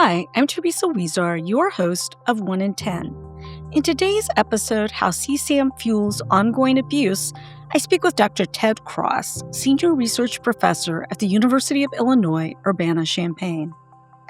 Hi, I'm Teresa Huizar, your host of 1 in 10. In today's episode, How CSAM Fuels Ongoing Abuse, I speak with Dr. Ted Cross, Senior Research Professor at the University of Illinois Urbana-Champaign.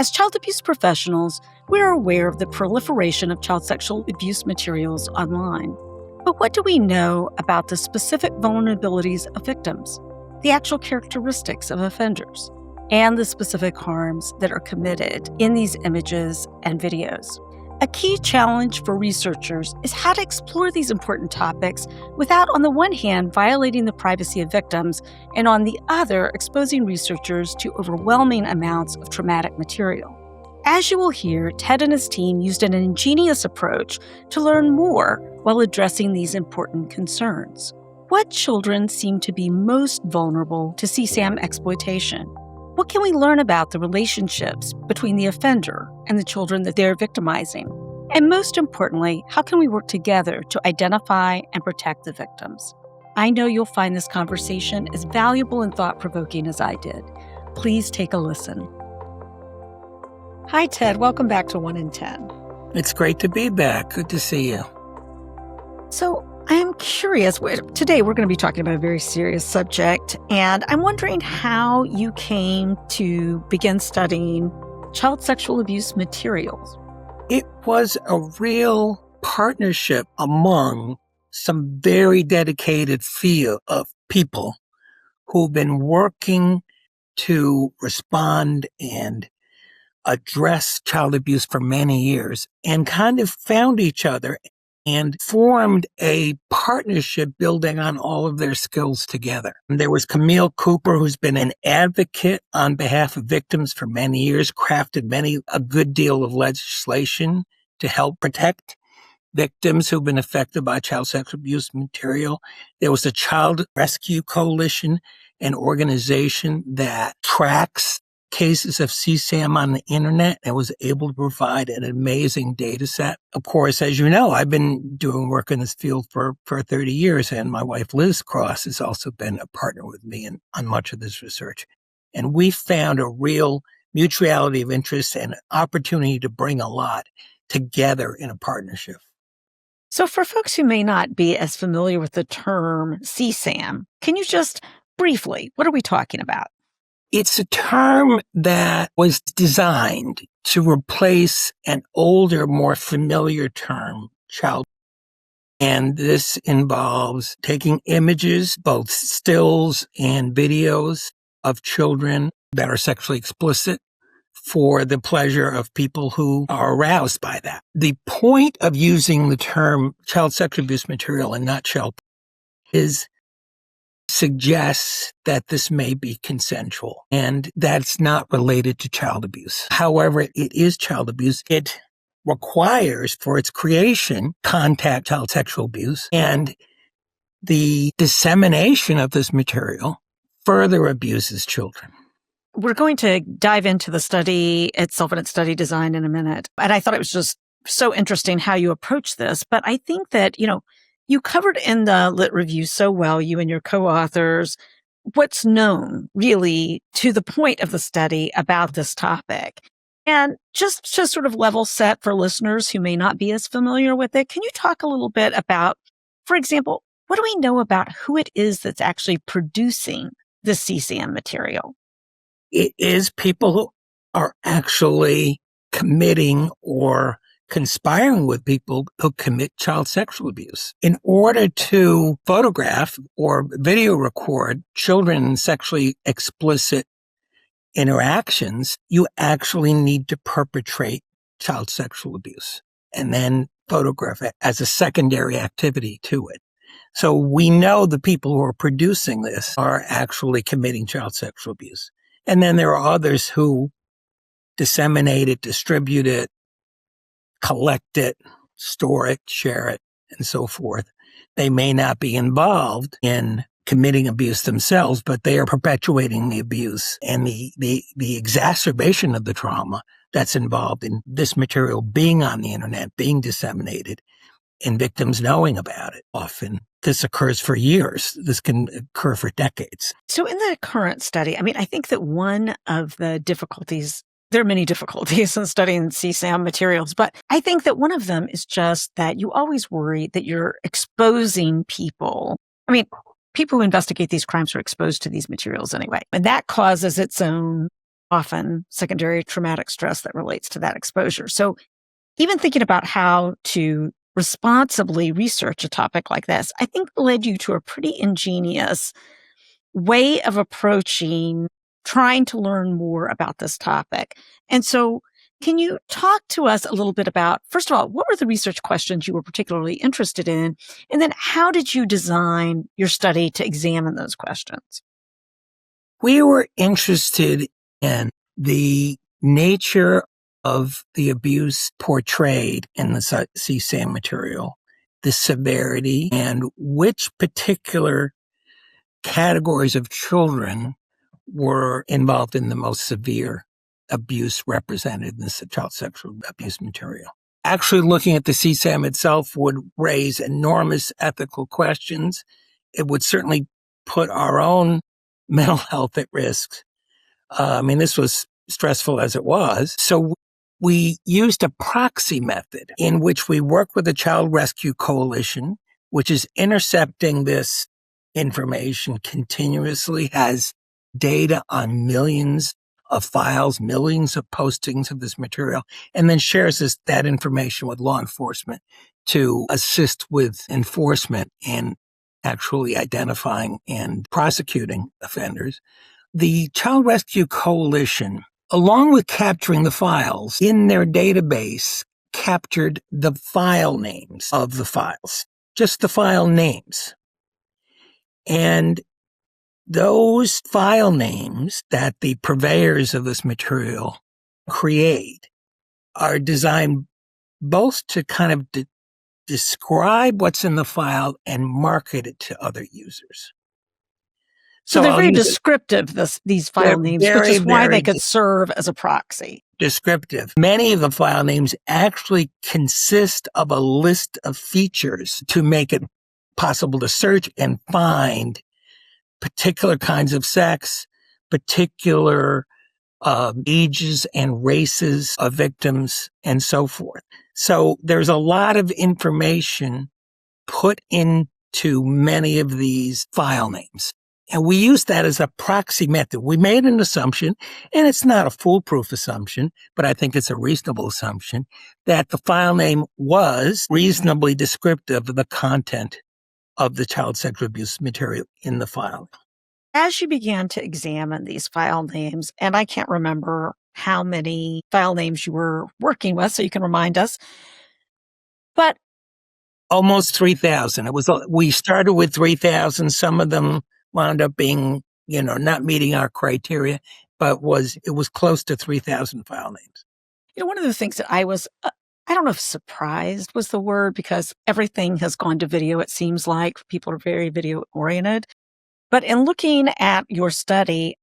As child abuse professionals, we are aware of the proliferation of child sexual abuse materials online. But what do we know about the specific vulnerabilities of victims, the actual characteristics of offenders, and the specific harms that are committed in these images and videos? A key challenge for researchers is how to explore these important topics without, on the one hand, violating the privacy of victims, and on the other, exposing researchers to overwhelming amounts of traumatic material. As you will hear, Ted and his team used an ingenious approach to learn more while addressing these important concerns. What children seem to be most vulnerable to CSAM exploitation? What can we learn about the relationships between the offender and the children that they're victimizing? And most importantly, how can we work together to identify and protect the victims? I know you'll find this conversation as valuable and thought-provoking as I did. Please take a listen. Hi, Ted. Welcome back to 1 in 10. It's great to be back. Good to see you. So I'm curious, today we're going to be talking about a very serious subject, and I'm wondering how you came to begin studying child sexual abuse materials. It was a real partnership among some very dedicated field of people who've been working to respond and address child abuse for many years and kind of found each other and formed a partnership building on all of their skills together. And there was Camille Cooper, who's been an advocate on behalf of victims for many years, crafted a good deal of legislation to help protect victims who've been affected by child sexual abuse material. There was the Child Rescue Coalition, an organization that tracks cases of CSAM on the internet and was able to provide an amazing data set. Of course, as you know, I've been doing work in this field for 30 years, and my wife, Liz Cross, has also been a partner with me on much of this research. And we found a real mutuality of interest and opportunity to bring a lot together in a partnership. So for folks who may not be as familiar with the term CSAM, can you just briefly, what are we talking about? It's a term that was designed to replace an older, more familiar term, child. And this involves taking images, both stills and videos of children that are sexually explicit for the pleasure of people who are aroused by that. The point of using the term child sexual abuse material and not child is suggests that this may be consensual and that's not related to child abuse. However, it is child abuse. It requires for its creation contact child sexual abuse, and the dissemination of this material further abuses children. We're going to dive into the study itself and its study design in a minute. And I thought it was just so interesting how you approach this. But I think that, you covered in the Lit Review so well, you and your co-authors, what's known really to the point of the study about this topic. And just to sort of level set for listeners who may not be as familiar with it, can you talk a little bit about, for example, what do we know about who it is that's actually producing the CSAM material? It is people who are actually committing or conspiring with people who commit child sexual abuse. In order to photograph or video record children in sexually explicit interactions, you actually need to perpetrate child sexual abuse and then photograph it as a secondary activity to it. So we know the people who are producing this are actually committing child sexual abuse. And then there are others who disseminate it, distribute it, collect it, store it, share it, and so forth. They may not be involved in committing abuse themselves, but they are perpetuating the abuse and the exacerbation of the trauma that's involved in this material being on the internet, being disseminated, and victims knowing about it. Often this occurs for years. This can occur for decades. So in the current study, I think that one of the difficulties There are many difficulties in studying CSAM materials, but I think that one of them is just that you always worry that you're exposing people. I mean, people who investigate these crimes are exposed to these materials anyway, and that causes its own often secondary traumatic stress that relates to that exposure. So even thinking about how to responsibly research a topic like this, I think led you to a pretty ingenious way of approaching trying to learn more about this topic. And so, can you talk to us a little bit about, first of all, what were the research questions you were particularly interested in? And then, how did you design your study to examine those questions? We were interested in the nature of the abuse portrayed in the CSAM material, the severity, and which particular categories of children were involved in the most severe abuse represented in this child sexual abuse material. Actually, looking at the CSAM itself would raise enormous ethical questions. It would certainly put our own mental health at risk. This was stressful as it was. So we used a proxy method in which we work with the Child Rescue Coalition, which is intercepting this information continuously, has data on millions of files, millions of postings of this material, and then shares that information with law enforcement to assist with enforcement and actually identifying and prosecuting offenders. The Child Rescue Coalition, along with capturing the files in their database, captured the file names of the files, just the file names. And those file names that the purveyors of this material create are designed both to kind of describe what's in the file and market it to other users. So they're very descriptive, these file names, very, which is why very they could serve as a proxy. Descriptive. Many of the file names actually consist of a list of features to make it possible to search and find particular kinds of sex, particular ages and races of victims, and so forth. So there's a lot of information put into many of these file names. And we use that as a proxy method. We made an assumption, and it's not a foolproof assumption, but I think it's a reasonable assumption, that the file name was reasonably descriptive of the content of the child sexual abuse material in the file. As you began to examine these file names, and I can't remember how many file names you were working with, so you can remind us, but almost 3,000. We started with 3,000. Some of them wound up being, not meeting our criteria, but it was close to 3,000 file names. One of the things that I was, I don't know if surprised was the word, because everything has gone to video, it seems like. People are very video oriented. But in looking at your study,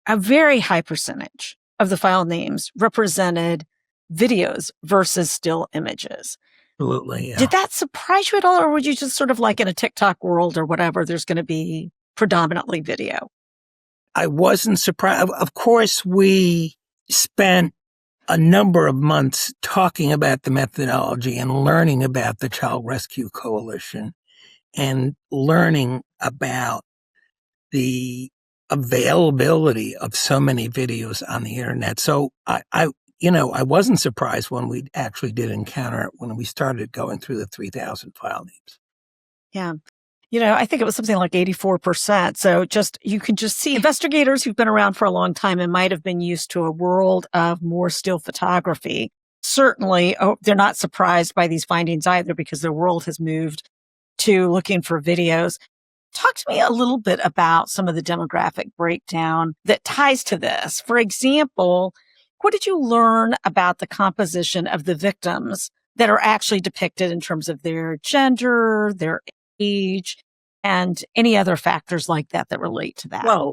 a very high percentage of the file names represented videos versus still images. Absolutely, yeah. Did that surprise you at all, or were you just sort of like in a TikTok world or whatever, there's going to be predominantly video? I wasn't surprised. Of course, we spent a number of months talking about the methodology and learning about the Child Rescue Coalition and learning about the availability of so many videos on the internet. So I wasn't surprised when we actually did encounter it when we started going through the 3,000 file names. Yeah. I think it was something like 84%. So you can just see investigators who've been around for a long time and might have been used to a world of more still photography. Certainly, they're not surprised by these findings either, because the world has moved to looking for videos. Talk to me a little bit about some of the demographic breakdown that ties to this. For example, what did you learn about the composition of the victims that are actually depicted in terms of their gender, their age, and any other factors like that relate to that? Well,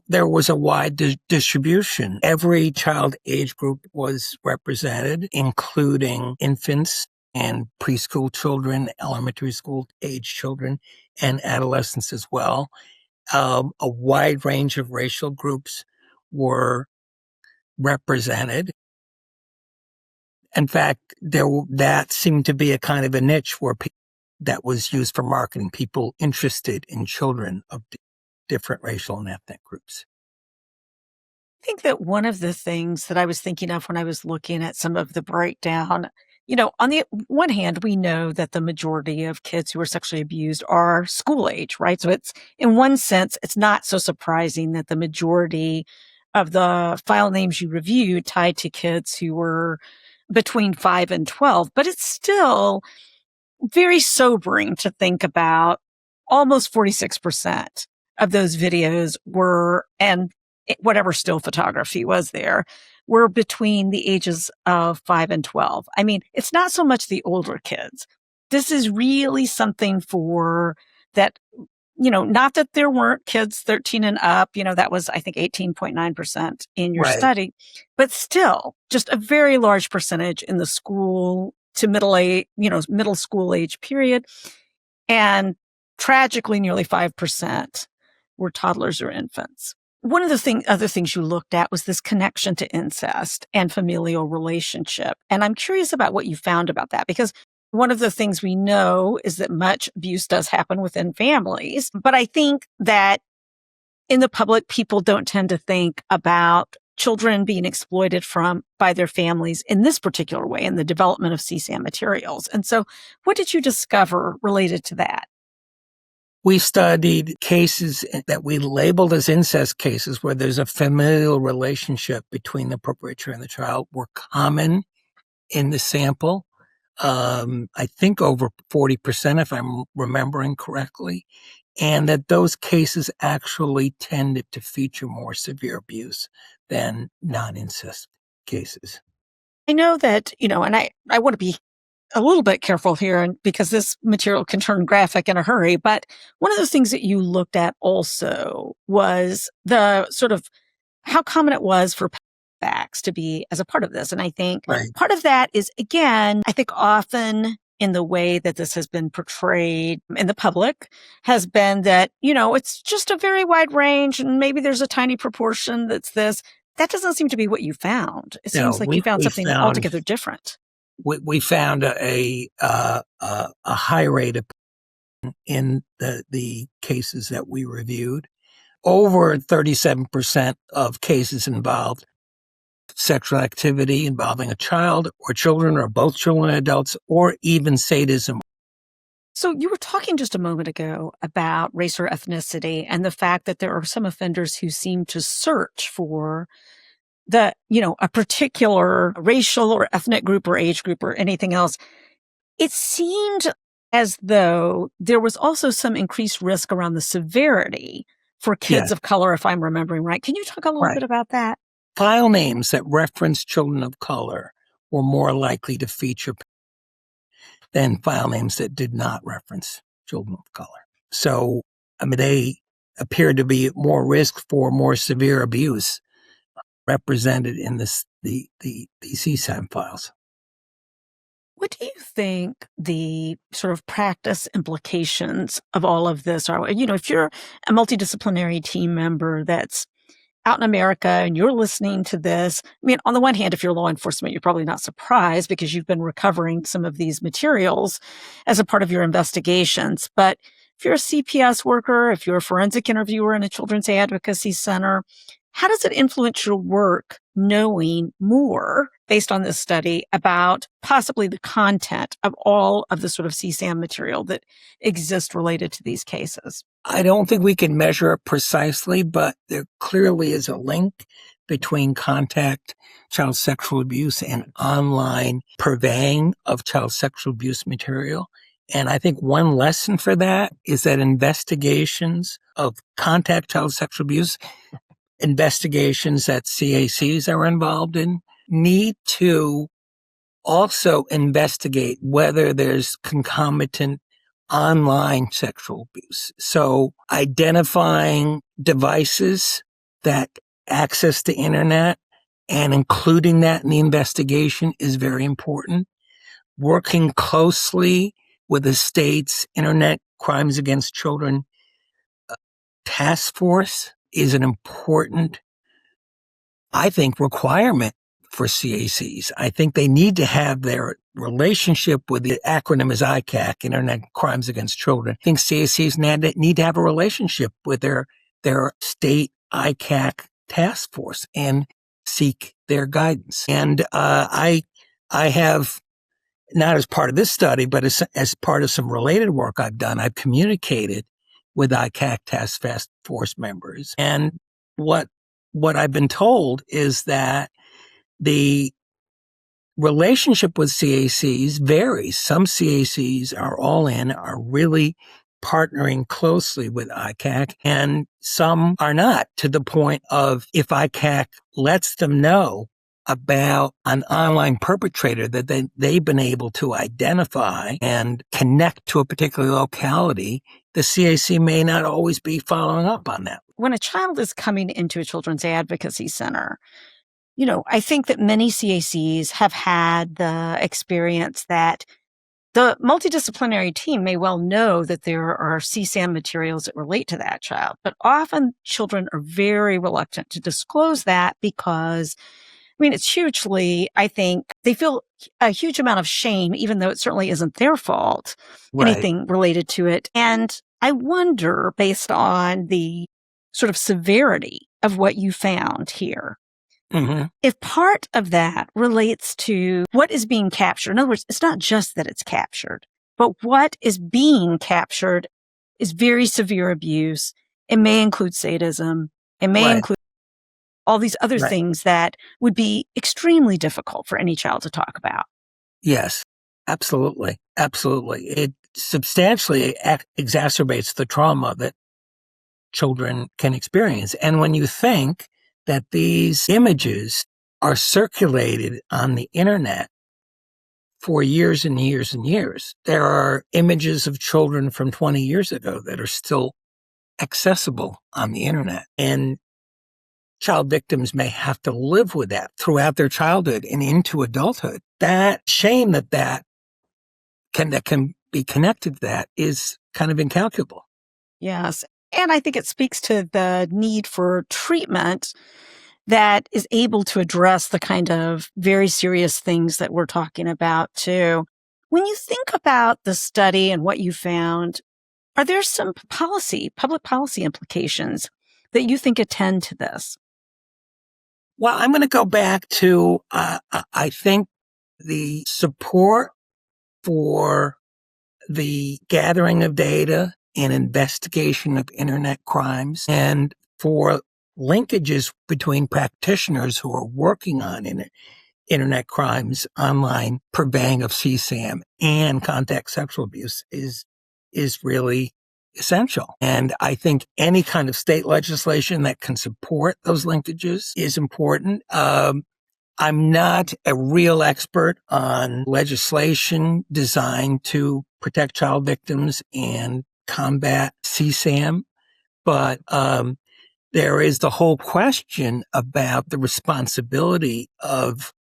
there was a wide distribution. Every child age group was represented, including infants and preschool children, elementary school age children, and adolescents as well. A wide range of racial groups were represented. In fact, that seemed to be a kind of a niche where that was used for marketing, people interested in children of different racial and ethnic groups. I think that one of the things that I was thinking of when I was looking at some of the breakdown, on the one hand, we know that the majority of kids who are sexually abused are school age, right? So it's, in one sense, it's not so surprising that the majority of the file names you reviewed tied to kids who were between 5 and 12, but it's still very sobering to think about. Almost 46% of those videos were, and whatever still photography was there, were between the ages of 5 and 12. I mean, it's not so much the older kids. This is really something for that, not that there weren't kids 13 and up, that was, I think, 18.9% in your Right. study, but still just a very large percentage in the school to middle school age period. And tragically, nearly 5% were toddlers or infants. One of the other things you looked at was this connection to incest and familial relationship. And I'm curious about what you found about that, because one of the things we know is that much abuse does happen within families. But I think that in the public, people don't tend to think about children being exploited by their families in this particular way in the development of CSAM materials. And so what did you discover related to that? We studied cases that we labeled as incest cases where there's a familial relationship between the perpetrator and the child were common in the sample. I think over 40%, if I'm remembering correctly, and that those cases actually tended to feature more severe abuse than non-incest cases. I know that, and I want to be a little bit careful here because this material can turn graphic in a hurry. But one of the things that you looked at also was the sort of how common it was for facts to be as a part of this. And I think part of that is, again, I think often in the way that this has been portrayed in the public has been that, it's just a very wide range and maybe there's a tiny proportion that's this. That doesn't seem to be what you found. It seems like you found something altogether different. We found a high rate in the cases that we reviewed. Over 37% of cases involved sexual activity involving a child or children or both children and adults, or even sadism. So you were talking just a moment ago about race or ethnicity and the fact that there are some offenders who seem to search for a particular racial or ethnic group or age group or anything else. It seemed as though there was also some increased risk around the severity for kids of color, if I'm remembering right. Can you talk a little bit about that? File names that reference children of color were more likely to feature than file names that did not reference children of color. So, they appeared to be more risk for more severe abuse represented in the CSAM files. What do you think the sort of practice implications of all of this are? If you're a multidisciplinary team member that's out in America and you're listening to this, on the one hand, if you're law enforcement, you're probably not surprised because you've been recovering some of these materials as a part of your investigations. But if you're a CPS worker, if you're a forensic interviewer in a children's advocacy center, how does it influence your work knowing more based on this study about possibly the content of all of the sort of CSAM material that exists related to these cases? I don't think we can measure it precisely, but there clearly is a link between contact child sexual abuse and online purveying of child sexual abuse material. And I think one lesson for that is that investigations of contact child sexual abuse, investigations that CACs are involved in, need to also investigate whether there's concomitant online sexual abuse. So identifying devices that access the internet and including that in the investigation is very important. Working closely with the state's Internet Crimes Against Children task force is an important I think, requirement for CACs. I think they need to have their relationship with the acronym is ICAC, Internet Crimes Against Children. I think CACs need to have a relationship with their state ICAC task force and seek their guidance. And I have, not as part of this study, but as part of some related work I've done, I've communicated with ICAC task force members. And what I've been told is that the relationship with CACs varies. Some CACs are all in, are really partnering closely with ICAC, and some are not, to the point of if ICAC lets them know about an online perpetrator that they've been able to identify and connect to a particular locality, the CAC may not always be following up on that. When a child is coming into a children's advocacy center, I think that many CACs have had the experience that the multidisciplinary team may well know that there are CSAM materials that relate to that child, but often children are very reluctant to disclose that because, it's hugely, I think, they feel a huge amount of shame, even though it certainly isn't their fault, Right. anything related to it. And I wonder, based on the sort of severity of what you found here, Mm-hmm. if part of that relates to what is being captured. In other words, it's not just that it's captured, but what is being captured is very severe abuse. It may include sadism. It may Right. include all these other Right. things that would be extremely difficult for any child to talk about. Yes, absolutely. Absolutely. It substantially exacerbates the trauma that children can experience. And when you think that these images are circulated on the internet for years and years and years, there are images of children from 20 years ago that are still accessible on the internet. And child victims may have to live with that throughout their childhood and into adulthood. That shame that can be connected to that is kind of incalculable. Yes. And I think it speaks to the need for treatment that is able to address the kind of very serious things that we're talking about too. When you think about the study and what you found, are there some public policy implications that you think attend to this? Well, I'm going to go back to, I think the support for the gathering of data and investigation of internet crimes and for linkages between practitioners who are working on internet crimes, online purveying of CSAM and contact sexual abuse is really essential. And I think any kind of state legislation that can support those linkages is important. I'm not a real expert on legislation designed to protect child victims and combat CSAM, but there is the whole question about the responsibility of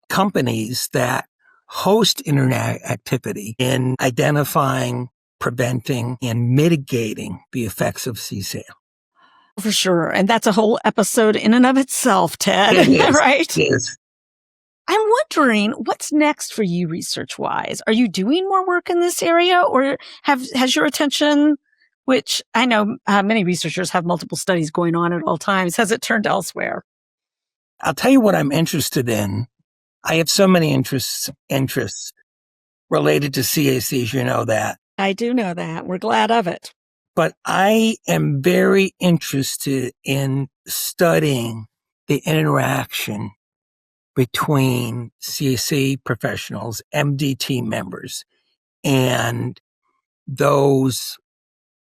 companies that host internet activity in identifying, preventing, and mitigating the effects of CSAM. For sure. And that's a whole episode in and of itself, Ted, right? Yes. I'm wondering what's next for you research-wise. Are you doing more work in this area, or has your attention, which I know many researchers have multiple studies going on at all times, has it turned elsewhere? I'll tell you what I'm interested in. I have so many interests related to CACs, you know that. I do know that. We're glad of it. But I am very interested in studying the interaction between CAC professionals, MDT members, and those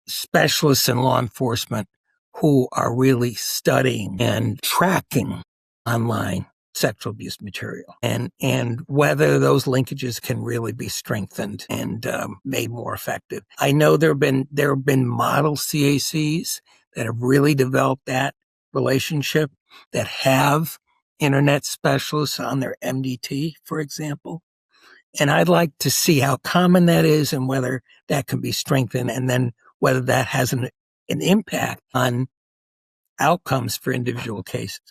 specialists in law enforcement who are really studying and tracking online sexual abuse material, and whether those linkages can really be strengthened and made more effective. I know there have been model CACs that have really developed that relationship, that have internet specialists on their MDT, for example. And I'd like to see how common that is and whether that can be strengthened, and then whether that has an impact on outcomes for individual cases.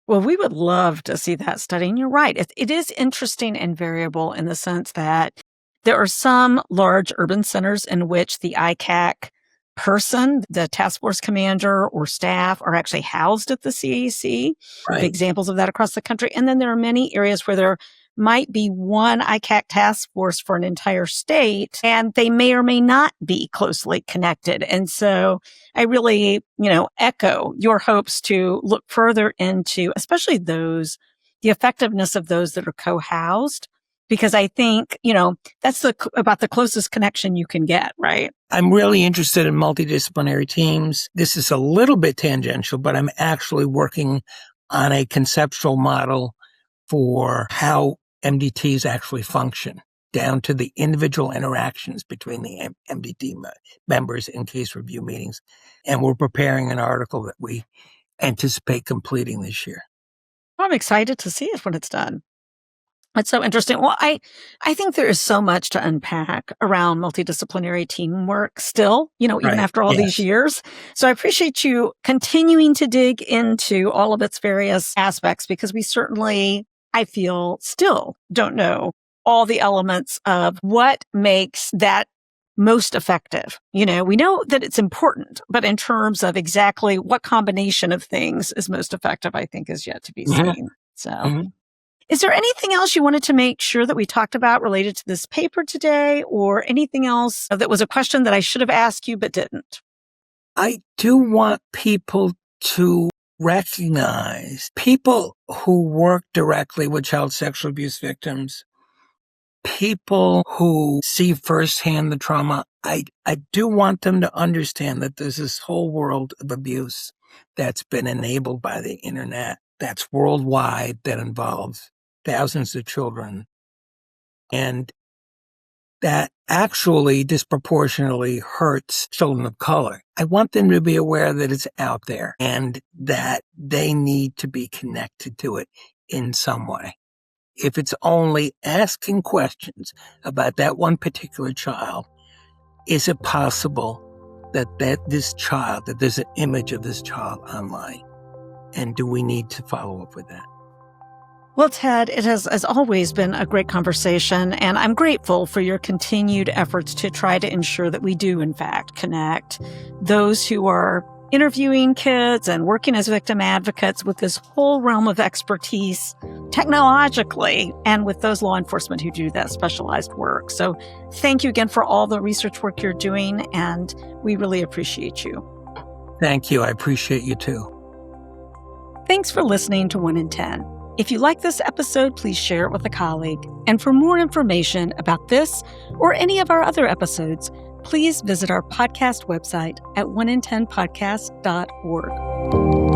Well, we would love to see that study. And you're right. It is interesting and variable in the sense that there are some large urban centers in which the ICAC person, the task force commander or staff are actually housed at the CAC. Right. Examples of that across the country. And then there are many areas where there might be one ICAC task force for an entire state, and they may or may not be closely connected. And so I really, echo your hopes to look further into, especially the effectiveness of those that are co-housed, because I think, that's about the closest connection you can get, right? I'm really interested in multidisciplinary teams. This is a little bit tangential, but I'm actually working on a conceptual model for how MDTs actually function, down to the individual interactions between the MDT members in case review meetings. And we're preparing an article that we anticipate completing this year. I'm excited to see it when it's done. That's so interesting. Well, I think there is so much to unpack around multidisciplinary teamwork still, even Right. after all these years. So I appreciate you continuing to dig into all of its various aspects, because we certainly, I feel, still don't know all the elements of what makes that most effective. We know that it's important, but in terms of exactly what combination of things is most effective, I think is yet to be seen. So is there anything else you wanted to make sure that we talked about related to this paper today, or anything else that was a question that I should have asked you but didn't? I do want people to recognize people who work directly with child sexual abuse victims, people who see firsthand the trauma. I do want them to understand that there's this whole world of abuse that's been enabled by the internet, that's worldwide, that involves thousands of children, and that actually disproportionately hurts children of color. I want them to be aware that it's out there and that they need to be connected to it in some way. If it's only asking questions about that one particular child, is it possible that there's an image of this child online? And do we need to follow up with that? Well, Ted, it has, as always, been a great conversation, and I'm grateful for your continued efforts to try to ensure that we do, in fact, connect those who are interviewing kids and working as victim advocates with this whole realm of expertise technologically, and with those law enforcement who do that specialized work. So thank you again for all the research work you're doing, and we really appreciate you. Thank you. I appreciate you too. Thanks for listening to 1 in 10. If you like this episode, please share it with a colleague. And for more information about this or any of our other episodes, please visit our podcast website at 1in10podcast.org.